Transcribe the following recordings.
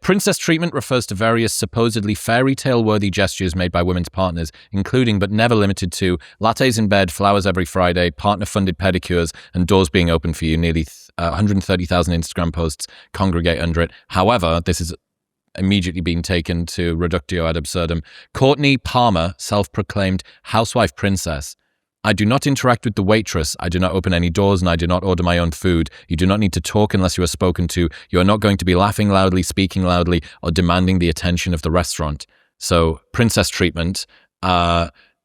Princess treatment refers to various supposedly fairy tale-worthy gestures made by women's partners, including but never limited to lattes in bed, flowers every Friday, partner-funded pedicures, and doors being open for you. Nearly 130,000 Instagram posts congregate under it. However, this is immediately being taken to reductio ad absurdum. Courtney Palmer, self-proclaimed housewife princess. I do not interact with the waitress. I do not open any doors, and I do not order my own food. You do not need to talk unless you are spoken to. You are not going to be laughing loudly, speaking loudly, or demanding the attention of the restaurant. So, princess treatment.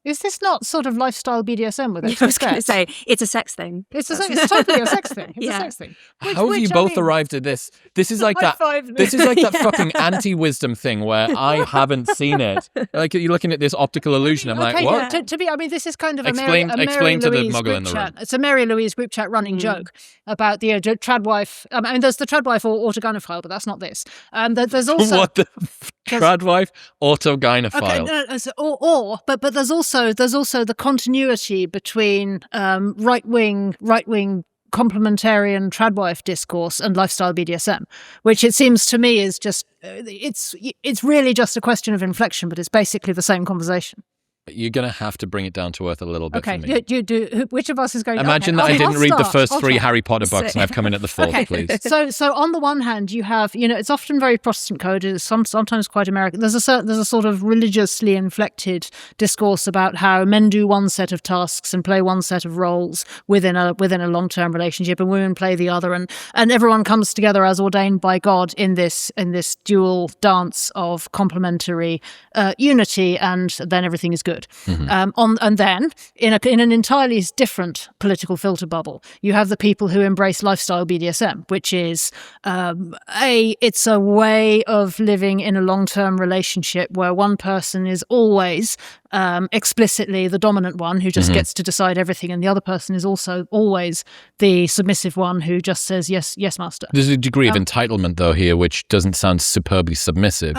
Is this not sort of lifestyle BDSM with it? I was going to say, it's a sex thing. It's totally a sex thing. It's a sex thing. How have you both arrived at this? This is like that. This is like that fucking anti-wisdom thing where I haven't seen it. Like you're looking at this optical illusion. I'm like, what? Yeah. This is kind of explain to the muggle in the room. It's a Mary Louise group chat running joke about the trad wife. I mean, there's the trad wife or autogynephile, but that's not this. There's also what the trad wife autogynephile. Okay, but there's also the continuity between right wing complementarian tradwife discourse and lifestyle BDSM, which it seems to me is just it's really just a question of inflection, but it's basically the same conversation. You're going to have to bring it down to earth a little bit for me. Okay, you do. Which of us is going to... Imagine that I didn't read the first three Harry Potter books and I've come in at the fourth, please. So on the one hand, you have, it's often very Protestant coded, sometimes quite American. There's a sort of religiously inflected discourse about how men do one set of tasks and play one set of roles within a long-term relationship, and women play the other, and everyone comes together as ordained by God in this dual dance of complementary unity, and then everything is good. Mm-hmm. And then, in an entirely different political filter bubble, you have the people who embrace lifestyle BDSM, which is it's a way of living in a long-term relationship where one person is always explicitly the dominant one who just gets to decide everything, and the other person is also always the submissive one who just says yes, master. There's a degree of entitlement though here, which doesn't sound superbly submissive.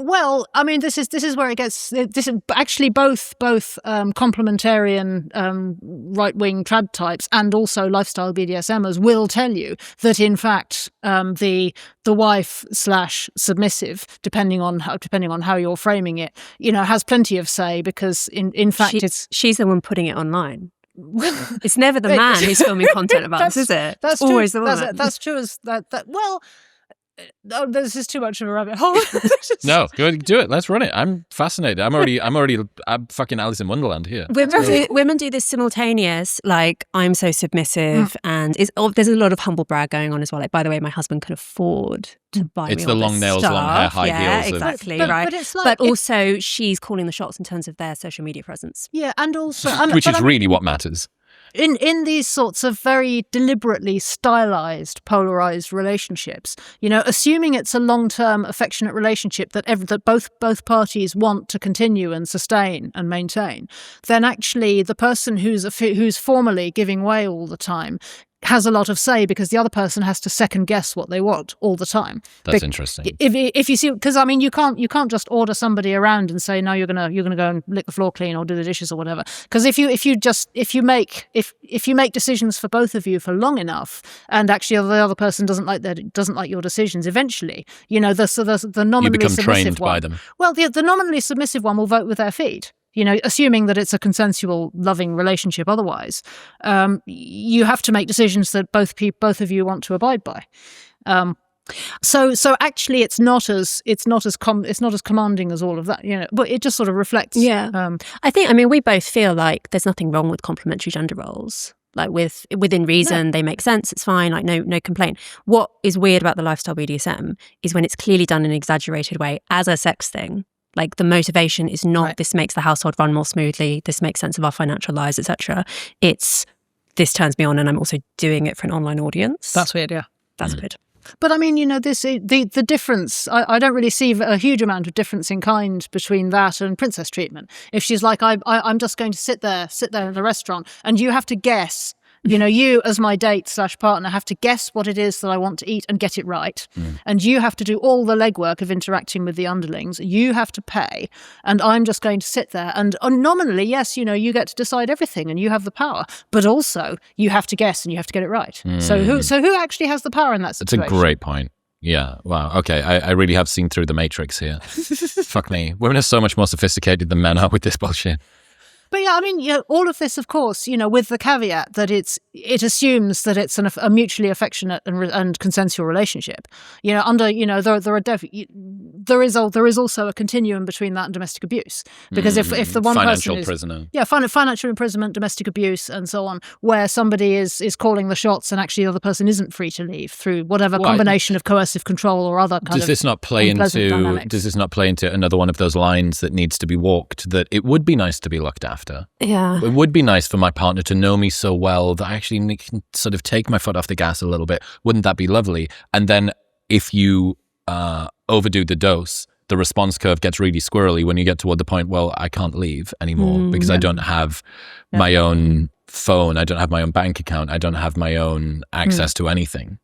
Well, I mean, this is where it gets. This is actually both complementarian right-wing trad types and also lifestyle BDSMers will tell you that in fact the wife / submissive, depending on how you're framing it, has plenty of say, because in fact she's the one putting it online. It's never the man who's filming content about this, is it? That's always true. The woman. That's true as that. Well. Oh, this is too much of a rabbit hole. No, go ahead, do it. Let's run it. I'm fascinated. I'm fucking Alice in Wonderland here. Women do this simultaneous, like, I'm so submissive, and there's a lot of humble brag going on as well. Like, by the way, my husband can afford to buy it's me the all long this nails, stuff. long hair, high heels. Exactly, but, right. But it's like, also, she's calling the shots in terms of their social media presence. Yeah, and also, which is really what matters. In these sorts of very deliberately stylized, polarized relationships, assuming it's a long-term affectionate relationship that both parties want to continue and sustain and maintain, then actually the person who's formally giving way all the time has a lot of say, because the other person has to second guess what they want all the time. That's interesting. If you see, because I mean, you can't just order somebody around and say, no, you're gonna go and lick the floor clean or do the dishes or whatever. Because if you make decisions for both of you for long enough, and actually the other person doesn't like your decisions, eventually, the nominally you become submissive trained one. by them. Well, the nominally submissive one will vote with their feet. Assuming that it's a consensual, loving relationship. Otherwise, you have to make decisions that both of you want to abide by. So actually, it's not as commanding as all of that. But it just sort of reflects. Yeah. I think. We both feel like there's nothing wrong with complementary gender roles. Like within reason, They make sense. It's fine. Like no complaint. What is weird about the lifestyle BDSM is when it's clearly done in an exaggerated way as a sex thing. Like, the motivation is not this makes the household run more smoothly, this makes sense of our financial lives, etc. It's this turns me on, and I'm also doing it for an online audience. That's weird, yeah. That's weird. But I mean, the difference, I don't really see a huge amount of difference in kind between that and princess treatment. If she's like, I'm just going to sit there in the restaurant, and you have to guess. You as my date / partner have to guess what it is that I want to eat and get it right. And you have to do all the legwork of interacting with the underlings. You have to pay. And I'm just going to sit there. And nominally, yes, you get to decide everything and you have the power. But also, you have to guess and you have to get it right. So who actually has the power in that situation? That's a great point. Yeah. Wow. Okay. I really have seen through the matrix here. Fuck me. Women are so much more sophisticated than men are with this bullshit. But yeah, I mean, all of this, of course, with the caveat that it assumes that it's a mutually affectionate and consensual relationship. There is also a continuum between that and domestic abuse, because if the one financial person is prisoner, financial imprisonment, domestic abuse, and so on, where somebody is calling the shots and actually the other person isn't free to leave through whatever combination of coercive control or other kind does of this not play into another one of those lines that needs to be walked? That it would be nice to be looked after. Yeah. It would be nice for my partner to know me so well that I actually can sort of take my foot off the gas a little bit. Wouldn't that be lovely? And then if you overdo the dose, the response curve gets really squirrely when you get toward the point, well, I can't leave anymore because I don't have my own phone. I don't have my own bank account. I don't have my own access to anything.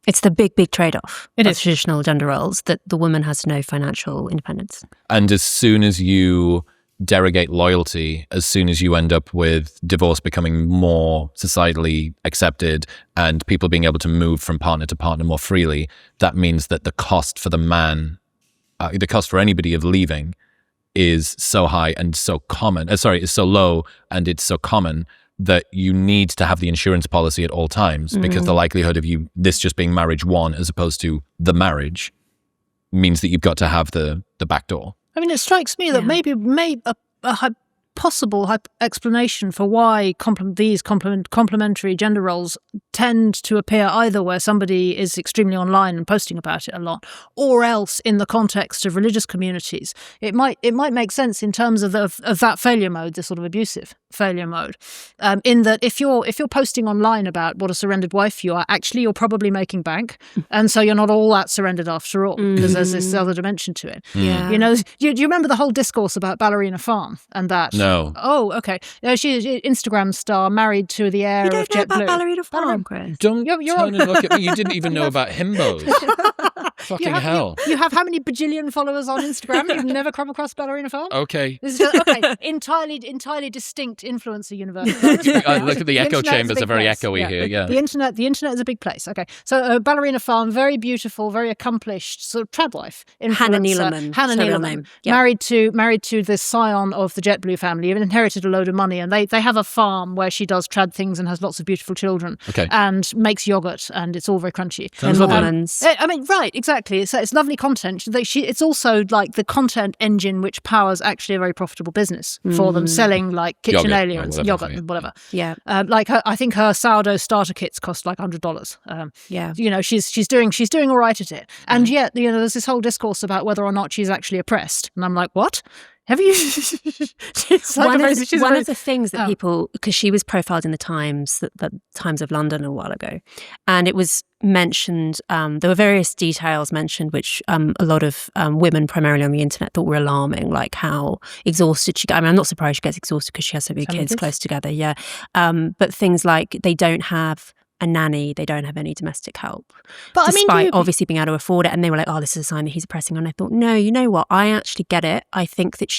It's the big trade-off of traditional gender roles, that the woman has no financial independence. And as soon as you derogate loyalty, as soon as you end up with divorce becoming more societally accepted and people being able to move from partner to partner more freely, that means that the cost for the man, the cost for anybody of leaving is so high and so common, is so low and it's so common that you need to have the insurance policy at all times, because the likelihood of this just being marriage one as opposed to the marriage means that you've got to have the back door. I mean, it strikes me that maybe a possible explanation for why these complementary gender roles tend to appear either where somebody is extremely online and posting about it a lot, or else in the context of religious communities. It might make sense in terms of that failure mode, the sort of abusive failure mode, in that if you're posting online about what a surrendered wife you are, actually you're probably making bank, and so you're not all that surrendered after all, because there's this other dimension to it. Yeah. Do you remember the whole discourse about Ballerina Farm and that? No. Oh, okay. She's an Instagram star married to the heir of JetBlue. You don't know about Ballerina Farm, Chris? Don't turn and look at me. You didn't even know about himbos. Fucking hell. You have how many bajillion followers on Instagram? You've never come across Ballerina Farm? Okay. This is entirely distinct influencer universe. Look at the echo chambers are very echoey here. Yeah. The internet is a big place. Okay. So Ballerina Farm, very beautiful, very accomplished sort of trad wife. Hannah Neeleman. Yep. Married to the scion of the JetBlue family, and inherited a load of money, and they have a farm where she does trad things and has lots of beautiful children. Okay. And makes yogurt, and it's all very crunchy. Sounds lovely. I mean, right, exactly. It's lovely content. It's also like the content engine which powers actually a very profitable business for them, selling like KitchenAid and yogurt and whatever. Yeah. I think her sourdough starter kits cost like $100. She's doing all right at it. And yet, there's this whole discourse about whether or not she's actually oppressed. And I'm like, what? Have you? One of the things that people, because she was profiled in the Times, the Times of London a while ago, and it was mentioned, there were various details mentioned which a lot of women, primarily on the internet, thought were alarming, like how exhausted she got. I mean, I'm not surprised she gets exhausted because she has so many kids close together, but things like they don't have a nanny, they don't have any domestic help, despite obviously being able to afford it. And they were like, oh, this is a sign that he's oppressing her. And I thought, no, you know what? I actually get it. I think that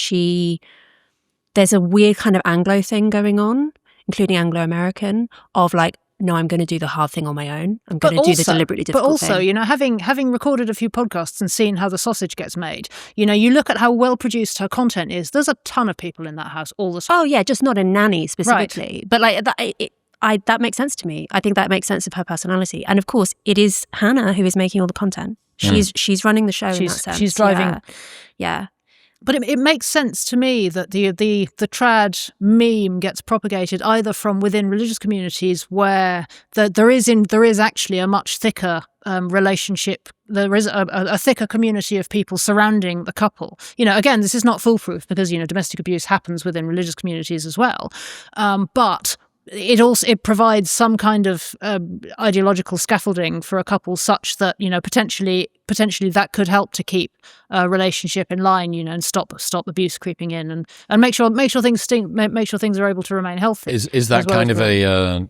there's a weird kind of Anglo thing going on, including Anglo-American, of like, no, I'm going to do the hard thing on my own. I'm going to do the deliberately difficult thing. But also, having recorded a few podcasts and seen how the sausage gets made, you look at how well produced her content is. There's a ton of people in that house all the time. Oh yeah, just not a nanny specifically, but like that. That makes sense to me. I think that makes sense of her personality. And of course, it is Hannah who is making all the content. She's running the show in that sense. She's driving. Yeah. But it makes sense to me that the trad meme gets propagated either from within religious communities where there is actually a much thicker relationship. There is a thicker community of people surrounding the couple. Again, this is not foolproof because domestic abuse happens within religious communities as well. But it provides some kind of ideological scaffolding for a couple, such that potentially that could help to keep a relationship in line, and stop abuse creeping in, and make sure things make sure things are able to remain healthy. Is that kind of a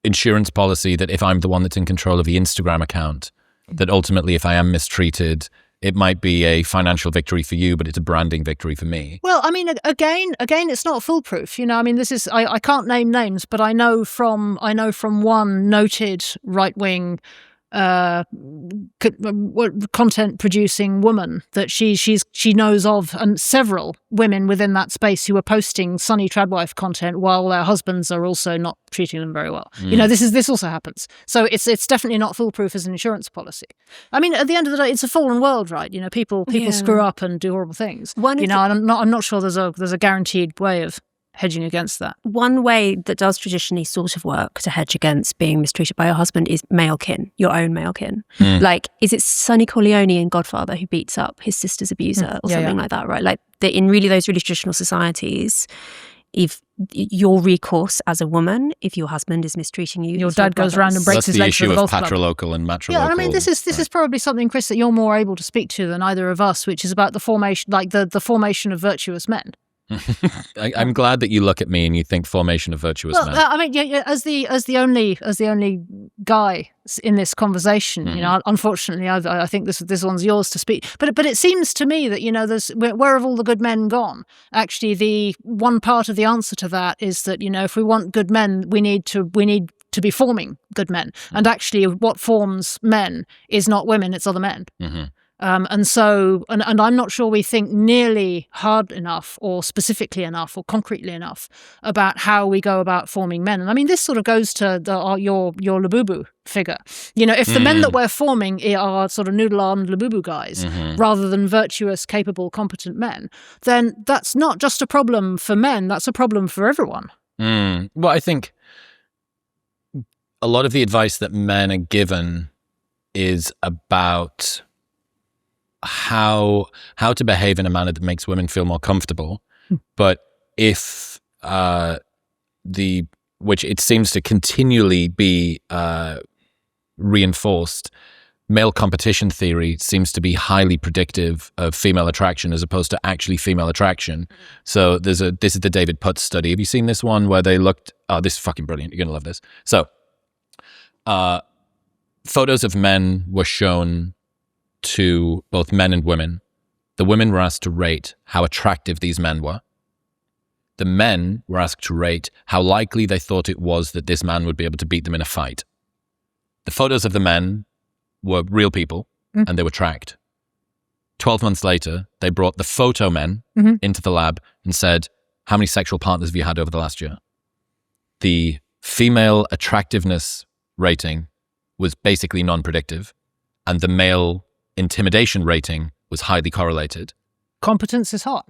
insurance policy that if I'm the one that's in control of the Instagram account, that ultimately if I am mistreated, it might be a financial victory for you, but it's a branding victory for me? Well, I mean, again, it's not foolproof. I mean, this is I can't name names, but I know from one noted right-wing content producing woman that she knows of, and several women within that space who are posting sunny tradwife content while their husbands are also not treating them very well. This also happens. So it's definitely not foolproof as an insurance policy. I mean, at the end of the day, it's a fallen world, right? People screw up and do horrible things. And I'm not sure there's a guaranteed way of hedging against that. One way that does traditionally sort of work to hedge against being mistreated by your husband is male kin, your own male kin. Like, is it Sonny Corleone in Godfather who beats up his sister's abuser or something like that, right? Like, in those really traditional societies, if your recourse as a woman, if your husband is mistreating you, your dad goes around and breaks his legs with the golf issue of club. patrilocal and matrilocal. Yeah, I mean, this is probably something, Chris, that you're more able to speak to than either of us, which is about the formation, like the formation of virtuous men. I'm glad that you look at me and you think formation of virtuous men. I mean, as the only guy in this conversation, unfortunately, I think this one's yours to speak. But it seems to me that there's where have all the good men gone? Actually, the one part of the answer to that is that if we want good men, we need to be forming good men. And actually, what forms men is not women; it's other men. And so, and I'm not sure we think nearly hard enough or specifically enough or concretely enough about how we go about forming men. And I mean, this sort of goes to your Labubu figure. If the men that we're forming are sort of noodle-armed Labubu guys rather than virtuous, capable, competent men, then that's not just a problem for men, that's a problem for everyone. Well, I think a lot of the advice that men are given is about how to behave in a manner that makes women feel more comfortable. But if which it seems to continually be reinforced, male competition theory seems to be highly predictive of female attraction as opposed to actually female attraction. So this is the David Putz study. Have you seen this one where they looked? Oh, this is fucking brilliant. You're gonna love this. So photos of men were shown to both men and women. The women were asked to rate how attractive these men were. The men were asked to rate how likely they thought it was that this man would be able to beat them in a fight. The photos of the men were real people and they were tracked. 12 months later, they brought the photo men into the lab and said, how many sexual partners have you had over the last year? The female attractiveness rating was basically non-predictive, and the male intimidation rating was highly correlated. Competence is hot.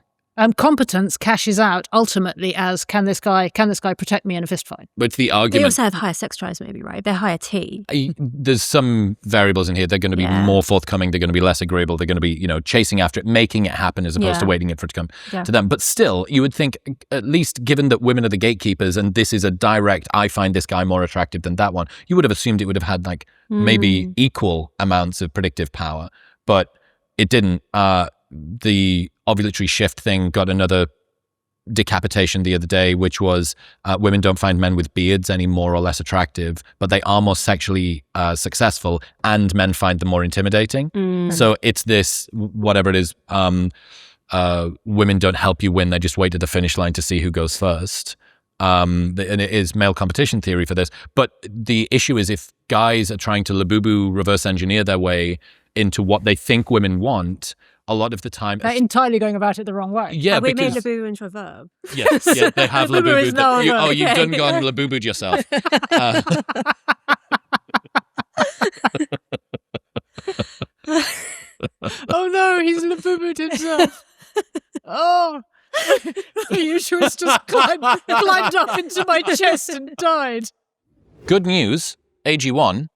Competence cashes out ultimately as can this guy protect me in a fist fight? But the They argument, also have higher sex drives, maybe, right? They're higher T. there's some variables in here. They're going to be more forthcoming. They're going to be less agreeable. They're going to be, chasing after it, making it happen as opposed to waiting for it to come to them. But still, you would think, at least given that women are the gatekeepers and this is a direct, I find this guy more attractive than that one, you would have assumed it would have had maybe equal amounts of predictive power. But it didn't. The ovulatory shift thing got another decapitation the other day, which was women don't find men with beards any more or less attractive, but they are more sexually successful, and men find them more intimidating. So it's this, whatever it is, women don't help you win, they just wait at the finish line to see who goes first. And it is male competition theory for this. But the issue is if guys are trying to Labubu reverse engineer their way into what they think women want, a lot of the time they're entirely going about it the wrong way. Yeah, we made Labubu into a verb. Yes, yeah, they have Labubu. Labubu You've done gone Labubu'd yourself. Oh no, he's Labubu'd himself. Oh, the uterus just climbed up into my chest and died. Good news, AG1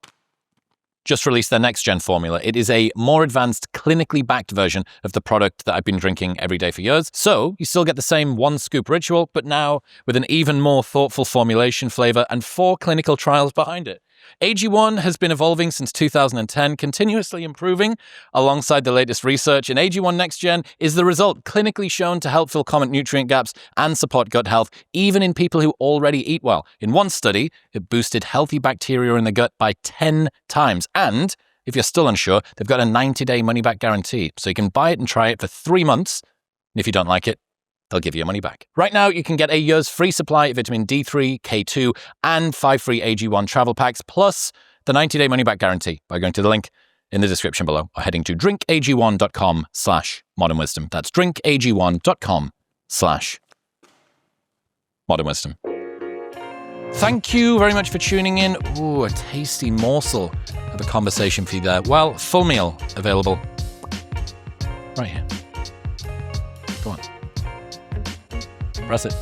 just released their next-gen formula. It is a more advanced, clinically backed version of the product that I've been drinking every day for years. So you still get the same one-scoop ritual, but now with an even more thoughtful formulation, flavor, and 4 clinical trials behind it. AG1 has been evolving since 2010, continuously improving alongside the latest research, and AG1 Next Gen is the result clinically shown to help fill common nutrient gaps and support gut health, even in people who already eat well. In one study, it boosted healthy bacteria in the gut by 10 times. And if you're still unsure, they've got a 90-day money-back guarantee, so you can buy it and try it for 3 months. And if you don't like it, they'll give you your money back. Right now, you can get a year's free supply of vitamin D3, K2, and 5 free AG1 travel packs, plus the 90-day money-back guarantee by going to the link in the description below or heading to drinkag1.com/modernwisdom. That's drinkag1.com/modernwisdom. Thank you very much for tuning in. Ooh, a tasty morsel of a conversation for you there. Well, full meal available right here. Go on. Press it.